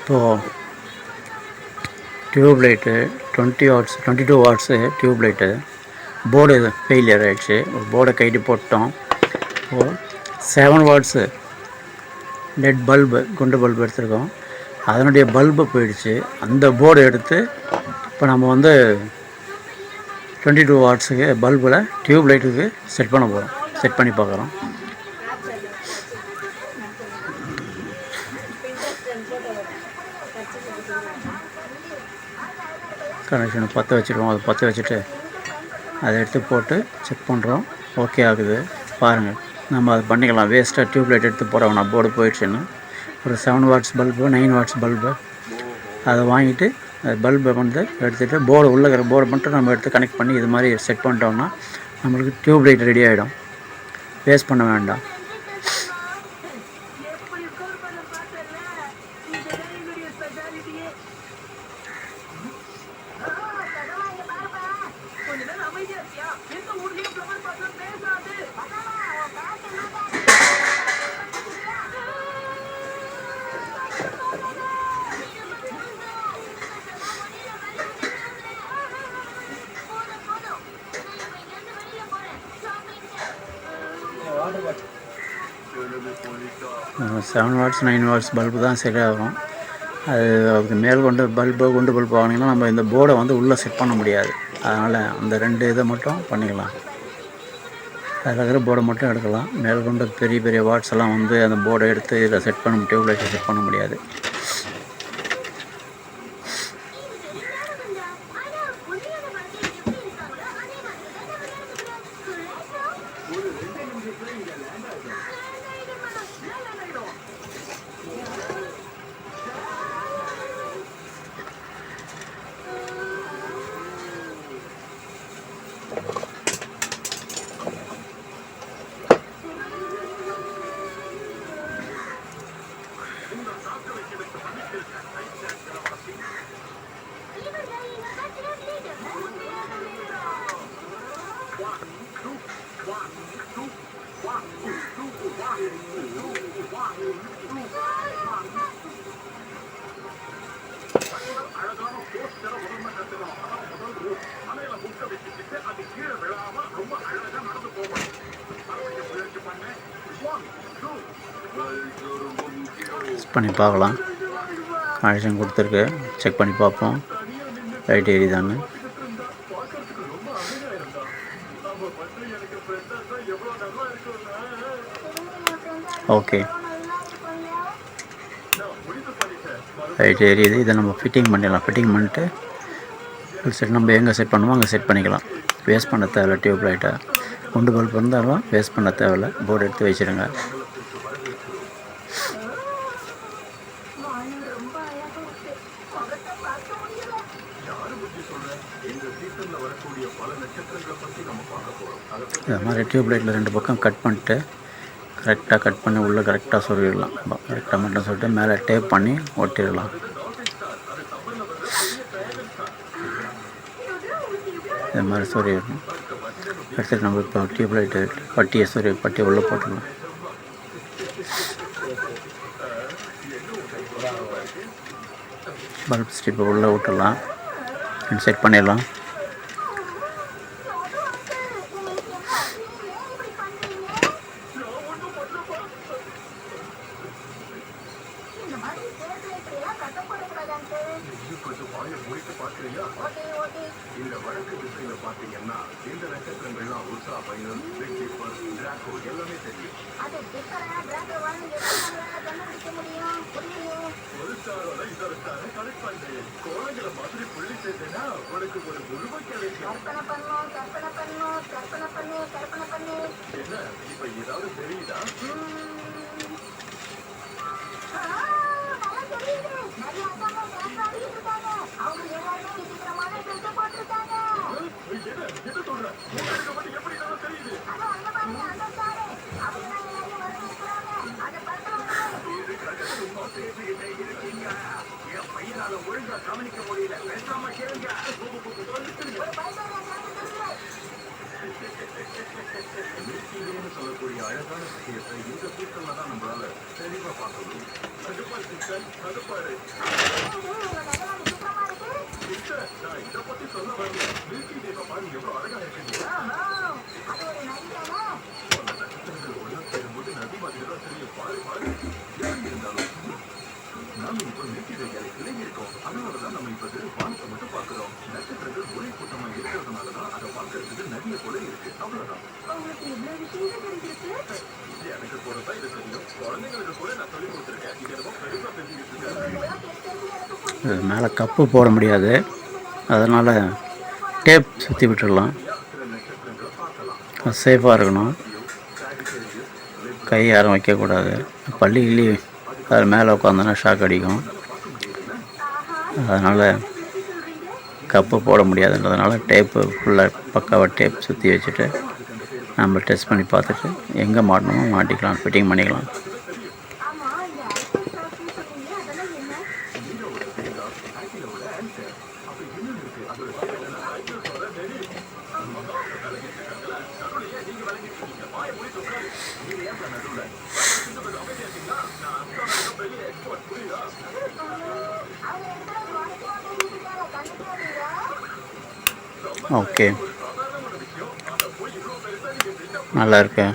இப்போது tube light 20 watts 22 watts tube light board failure ஆகிடுச்சு. போர்டை கைட்டு போட்டோம். இப்போது 7 வாட்ஸு லெட் பல்பு குண்டு பல்பு எடுத்துருக்கோம். அதனுடைய பல்பு போயிடுச்சு. அந்த போர்டு எடுத்து இப்போ நம்ம வந்து 22 வாட்ஸுக்கு பல்பில் டியூப் லைட்டுக்கு செட் பண்ண போகிறோம். செட் பண்ணி பார்க்குறோம். கனெக்ஷனை பற்ற வச்சுருவோம். அதை பற்ற வச்சுட்டு அதை எடுத்து போட்டு செக் பண்ணுறோம். ஓகே ஆகுது. பாருங்கள், நம்ம அதை பண்ணிக்கலாம். வேஸ்ட்டாக டியூப் லைட் எடுத்து போட வேணாம். போர்டு போயிடுச்சுன்னு ஒரு 7 வாட்ஸ் பல்பு 9 வாட்ஸ் பல்பு அதை வாங்கிட்டு பல்பை வந்து எடுத்துகிட்டு போர்டு உள்ளே இருக்கிற போர்டு மட்டும் நம்ம எடுத்து கனெக்ட் பண்ணி இது மாதிரி செட் பண்ணிட்டோம்னா நம்மளுக்கு டியூப் லைட் ரெடி ஆகிடும். வேஸ்ட் பண்ண வேண்டாம். செவன் வாட்ஸ் 9 வாட்ஸ் பல்பு தான் சரியாகும். அதுக்கு மேல் கொண்டு குண்டு பல்பு வாங்கினீங்கன்னா நம்ம இந்த போர்டை வந்து உள்ளே செட் பண்ண முடியாது. அதனால் அந்த 2 இதை மட்டும் பண்ணிக்கலாம். அதில் இருக்கிற போர்டை மட்டும் எடுக்கலாம். மேல் கொண்டு பெரிய பெரிய வாட்ஸ் எல்லாம் வந்து அந்த போர்டை எடுத்து இதில் செட் பண்ண டியூப் லைட்டை செட் பண்ண முடியாது. பண்ணி பார்க்கலாம். கனெக்ஷன் கொடுத்துருக்கு. செக் பண்ணி பார்ப்போம் லைட் எரியுதான்னு. ஓகே, லைட் எரியுது. இதை நம்ம ஃபிட்டிங் பண்ணிடலாம். ஃபிட்டிங் பண்ணிட்டு சரி நம்ம எங்கே செட் பண்ணுமோ அங்கே செட் பண்ணிக்கலாம். வேஸ்ட் பண்ண தேவையில்ல. டியூப் லைட்டை குண்டு பல்ப் இருந்தாலும் வேஸ்ட் பண்ண தேவையில்ல. போர்டு எடுத்து வச்சுடுங்க. இது மாதிரி டியூப் லைட்டில் 2 பக்கம் கட் பண்ணிட்டு கரெக்டாக கட் பண்ணி உள்ளே கரெக்டாக சொருகிடலாம். கரெக்டாக மட்டும் சொல்லிட்டு மேலே டேப் பண்ணி ஒட்டிடலாம். இது மாதிரி சொருகிடணும். எடுத்துகிட்டு நம்ம இப்போ டியூப் லைட்டு பட்டியை உள்ளே போட்டுடலாம். பல்ப் ஸ்ட்ரிப்பை உள்ளே விட்டுடலாம். செட் பண்ணிடலாம். இந்த வழக்கு திசையில பாத்தீங்கன்னா இந்த நட்சத்திரங்கள்லாம் உஷா பைனல் எல்லாமே தெரியும். ஒருத்தாரோட இதற்கான கனெக்ட் பண்றேன். குழந்தைகளை மாதிரி புள்ளி சேர்த்தேன்னா உனக்கு ஒரு முழுமை கிடைக்கும். என்ன இப்ப ஏதாவது தெரியுதா? ஒழுங்கா கவனிக்க முடியல. பேசாம கேளுங்க. சொல்லக்கூடிய அழகான விஷயத்தை இந்த சீக்கிரம் தான் நம்மளால இது மேலே கப்பு போட முடியாது, அதனால் டேப் சுற்றி விட்டுடலாம். சேஃபாக இருக்கணும், கை யாரும் வைக்கக்கூடாது. பள்ளி கிள்ளி அது மேலே உட்காந்தோன்னா ஷாக் அடிக்கும். அதனால் கப்பு போட முடியாதுன்றதுனால டேப்பு ஃபுல்லாக பக்காவாக டேப் சுற்றி வச்சுட்டு நம்ம டெஸ்ட் பண்ணி பார்த்துட்டு எங்கே மாட்டணுமோ மாட்டிக்கலாம், ஃபிட்டிங் பண்ணிக்கலாம். ஓகே, நல்லா இருக்கு.